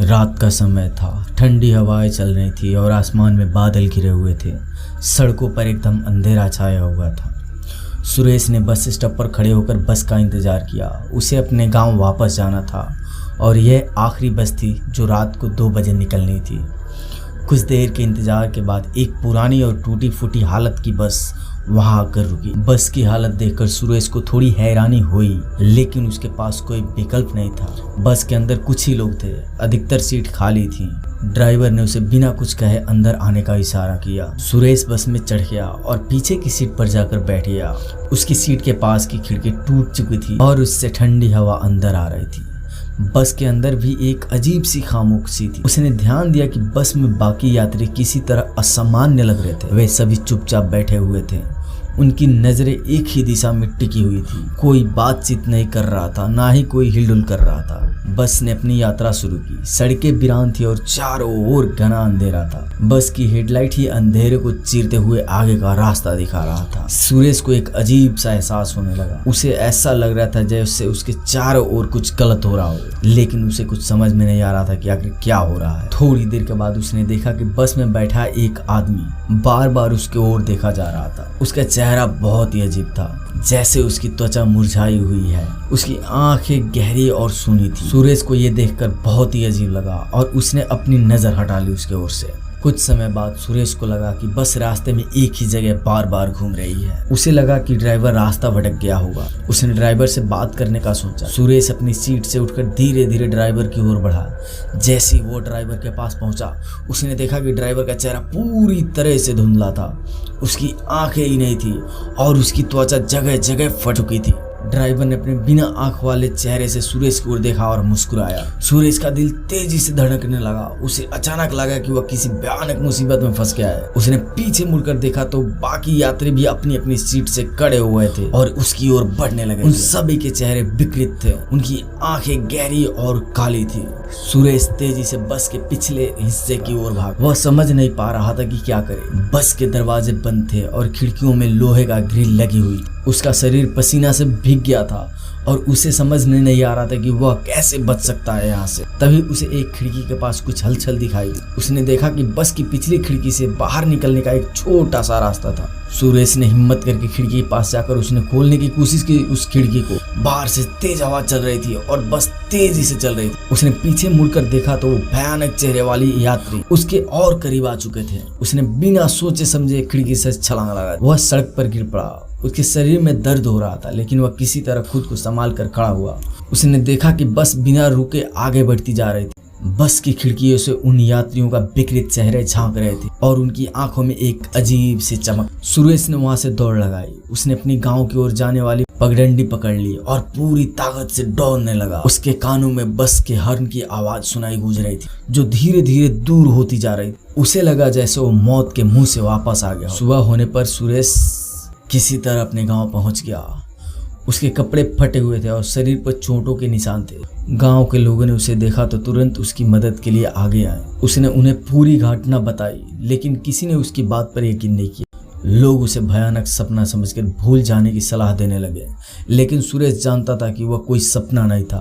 रात का समय था, ठंडी हवाएं चल रही थी और आसमान में बादल घिरे हुए थे। सड़कों पर एकदम अंधेरा छाया हुआ था। सुरेश ने बस स्टॉप पर खड़े होकर बस का इंतज़ार किया। उसे अपने गांव वापस जाना था और यह आखिरी बस थी जो रात को 2 बजे निकलनी थी। कुछ देर के इंतज़ार के बाद एक पुरानी और टूटी फूटी हालत की बस वहां आकर रुकी। बस की हालत देखकर सुरेश को थोड़ी हैरानी हुई, लेकिन उसके पास कोई विकल्प नहीं था। बस के अंदर कुछ ही लोग थे, अधिकतर सीट खाली थी। ड्राइवर ने उसे बिना कुछ कहे अंदर आने का इशारा किया। सुरेश बस में चढ़ गया और पीछे की सीट पर जाकर बैठ गया। उसकी सीट के पास की खिड़की टूट चुकी थी और उससे ठंडी हवा अंदर आ रही थी। बस के अंदर भी एक अजीब सी खामोशी थी। उसने ध्यान दिया कि बस में बाकी यात्री किसी तरह असामान्य लग रहे थे। वे सभी चुपचाप बैठे हुए थे। उनकी नजरें एक ही दिशा में टिकी हुई थी। कोई बातचीत नहीं कर रहा था, ना ही कोई हिलडुल कर रहा था। बस ने अपनी यात्रा शुरू की। सड़कें वीरान थी और चारों ओर घना अंधेरा था। बस की हेडलाइट ही अंधेरे को चीरते हुए आगे का रास्ता दिखा रहा था। सुरेश को एक अजीब सा एहसास होने लगा। उसे ऐसा लग रहा था जैसे उसके चारों ओर कुछ गलत हो रहा हो, लेकिन उसे कुछ समझ में नहीं आ रहा था कि आखिर क्या हो रहा है। थोड़ी देर के बाद उसने देखा कि बस में बैठा एक आदमी बार बार उसके ओर देखा जा रहा था। उसका चेहरा बहुत ही अजीब था, जैसे उसकी त्वचा मुरझाई हुई है। उसकी आंखें गहरी और सूनी थी। सुरेश को यह देखकर बहुत ही अजीब लगा और उसने अपनी नजर हटा ली उसके ओर से। कुछ समय बाद सुरेश को लगा कि बस रास्ते में एक ही जगह बार बार घूम रही है। उसे लगा कि ड्राइवर रास्ता भटक गया होगा। उसने ड्राइवर से बात करने का सोचा। सुरेश अपनी सीट से उठकर धीरे धीरे ड्राइवर की ओर बढ़ा। जैसे ही वो ड्राइवर के पास पहुंचा, उसने देखा कि ड्राइवर का चेहरा पूरी तरह से धुंधला था। उसकी आंखें ही नहीं थी और उसकी त्वचा जगह जगह फट चुकी थी। ड्राइवर ने अपने बिना आंख वाले चेहरे से सुरेश की ओर देखा और मुस्कुराया। सुरेश का दिल तेजी से धड़कने लगा। उसे अचानक लगा कि वह किसी भयानक मुसीबत में फंस गया है। उसने पीछे मुड़कर देखा तो बाकी यात्री भी अपनी अपनी सीट से खड़े हुए थे और उसकी ओर बढ़ने लगे। उन सभी के चेहरे विकृत थे। उनकी आंखें गहरी और काली थी। सुरेश तेजी से बस के पिछले हिस्से की ओर भागा। वह समझ नहीं पा रहा था कि क्या करे। बस के दरवाजे बंद थे और खिड़कियों में लोहे का ग्रिल लगी हुई। उसका शरीर पसीना से भीग गया था और उसे समझ में नहीं आ रहा था कि वह कैसे बच सकता है यहाँ से। तभी उसे एक खिड़की के पास कुछ हलचल दिखाई दी। उसने देखा कि बस की पिछली खिड़की से बाहर निकलने का एक छोटा सा रास्ता था। सुरेश ने हिम्मत करके खिड़की के पास जाकर उसने खोलने की कोशिश की। उस खिड़की को बाहर से तेज हवा चल रही थी और बस तेजी से चल रही थी। उसने पीछे मुड़कर देखा तो वो भयानक चेहरे वाली यात्री उसके और करीब आ चुके थे। उसने बिना सोचे समझे खिड़की से छलांग लगा। वह सड़क पर गिर पड़ा। उसके शरीर में दर्द हो रहा था, लेकिन वह किसी तरह खुद को संभाल कर खड़ा हुआ। उसने देखा कि बस बिना रुके आगे बढ़ती जा रही थी। बस की खिड़कियों से उन यात्रियों का विकृत चेहरे झांक रहे थे और उनकी आंखों में एक अजीब सी चमक। सुरेश ने वहां से दौड़ लगाई। उसने अपनी गांव की ओर जाने वाली पगडंडी पकड़ ली और पूरी ताकत से दौड़ने लगा। उसके कानों में बस के हॉर्न की आवाज सुनाई गूंज रही थी, जो धीरे धीरे दूर होती जा रही थी। उसे लगा जैसे वो मौत के मुंह से वापस आ गया। सुबह होने पर सुरेश किसी तरह अपने गांव पहुंच गया। उसके कपड़े फटे हुए थे और शरीर पर चोटों के निशान थे। गांव के लोगों ने उसे देखा तो तुरंत उसकी मदद के लिए आगे आए। उसने उन्हें पूरी घटना बताई, लेकिन किसी ने उसकी बात पर यकीन नहीं किया। लोग उसे भयानक सपना समझकर भूल जाने की सलाह देने लगे, लेकिन सुरेश जानता था कि वह कोई सपना नहीं था।